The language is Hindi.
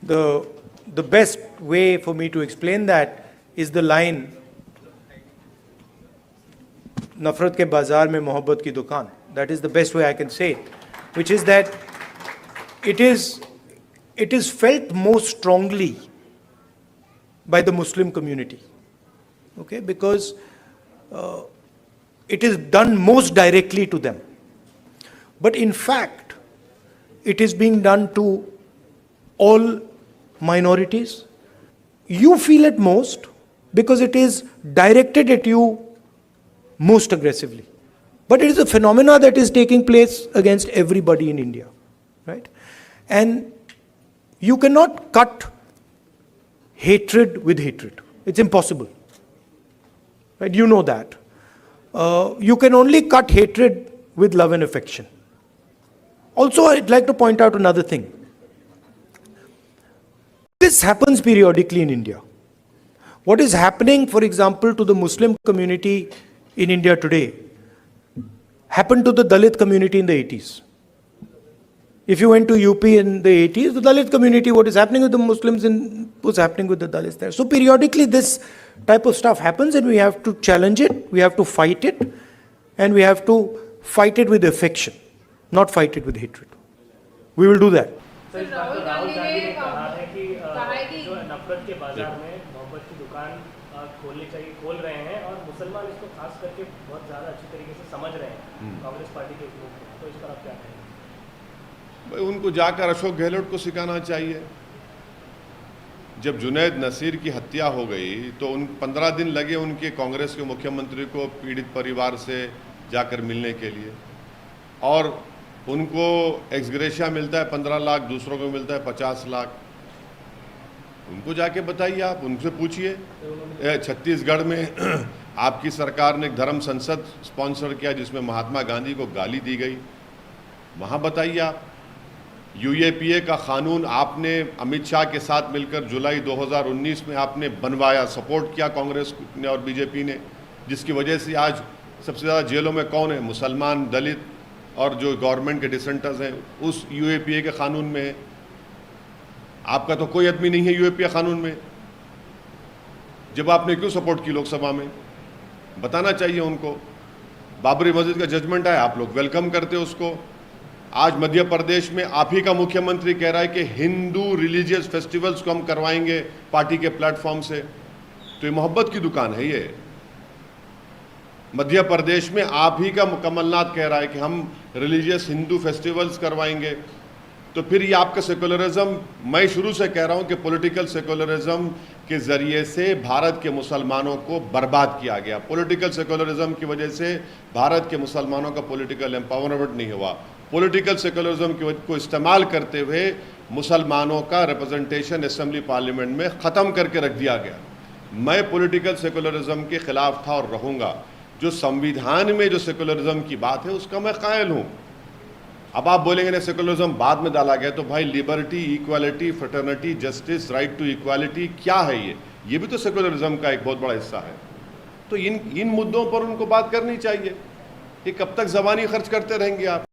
the best way for me to explain that is the line, नफरत के बाजार में मोहब्बत की दुकान. That is the best way I can say it, which is that it is felt most strongly by the Muslim community, okay, because it is done most directly to them. But in fact, it is being done to all minorities. You feel it most because it is directed at you most aggressively. But it is a phenomena that is taking place against everybody in India, right? And you cannot cut hatred with hatred. It's impossible, right? You know that. You can only cut hatred with love and affection. Also, I'd like to point out another thing. This happens periodically in India. What is happening, for example, to the Muslim community in India today happened to the Dalit community in the 80s. If you went to UP in the 80s, the Dalit community, what is happening with the Muslims was happening with the Dalits there. So periodically this type of stuff happens and we have to challenge it, we have to fight it, and we have to fight it with affection, not fight it with hatred. We will do that. Rahul Gandhi ने कहा है कि जो नफरत के बाजार में मोहब्बत की दुकान खोलनी चाहिए, खोल रहे हैं और मुसलमान इसको खास करके बहुत ज़्यादा अच्छी तरीके से समझ रहे हैं कांग्रेस पार्टी के लोग, तो इस पर आप क्या कहेंगे? भाई उनको जाकर अशोक गहलोत को सिखाना चाहिए. जब जुनैद नसीर की हत्या हो गई तो उन 15 दिन लगे उनके कांग्रेस के मुख्यमंत्री को पीड़ित परिवार से जाकर मिलने के लिए, और उनको एक्सग्रेशिया मिलता है 15 लाख, दूसरों को मिलता है 50 लाख. उनको जाके बताइए, आप उनसे पूछिए. छत्तीसगढ़ में आपकी सरकार ने एक धर्म संसद स्पॉन्सर किया जिसमें महात्मा गांधी को गाली दी गई, वहाँ बताइए आप. यूएपीए का कानून आपने अमित शाह के साथ मिलकर जुलाई 2019 में आपने बनवाया, सपोर्ट किया कांग्रेस ने और बीजेपी ने, जिसकी वजह से आज सबसे ज़्यादा जेलों में कौन है? मुसलमान, दलित और जो गवर्नमेंट के डिसेंटर्स हैं, उस यूएपीए के कानून में है. आपका तो कोई आदमी नहीं है यूएपीए कानून में. जब आपने क्यों सपोर्ट की लोकसभा में? बताना चाहिए उनको. बाबरी मस्जिद का जजमेंट आया, आप लोग वेलकम करते उसको. आज मध्य प्रदेश में आप ही का मुख्यमंत्री कह रहा है कि हिंदू रिलीजियस फेस्टिवल्स को हम करवाएंगे पार्टी के प्लेटफॉर्म से. तो ये मोहब्बत की दुकान है. ये मध्य प्रदेश में आप ही का कमलनाथ कह रहा है कि हम रिलीजियस हिंदू फेस्टिवल्स करवाएंगे. तो फिर ये आपका सेकुलरिज्म, मैं शुरू से कह रहा हूं कि पॉलिटिकल सेकुलरिज्म के ज़रिए से भारत के मुसलमानों को बर्बाद किया गया. पॉलिटिकल सेकुलरिज्म की वजह से भारत के मुसलमानों का पॉलिटिकल एम्पावरमेंट नहीं हुआ. पॉलिटिकल सेकुलरिज्म को इस्तेमाल करते हुए मुसलमानों का रिप्रेजेंटेशन असेंबली पार्लियामेंट में ख़त्म करके रख दिया गया. मैं पॉलिटिकल सेकुलरिज्म के ख़िलाफ़ था और रहूँगा. जो संविधान में जो सेकुलरिज्म की बात है उसका मैं कायल हूँ. अब आप बोलेंगे ना सेकुलरिज्म बाद में डाला गया, तो भाई liberty, equality, fraternity, justice, right to equality क्या है? ये भी तो सेकुलरिज्म का एक बहुत बड़ा हिस्सा है. तो इन मुद्दों पर उनको बात करनी चाहिए. कि कब तक ज़बानी खर्च करते रहेंगे आप?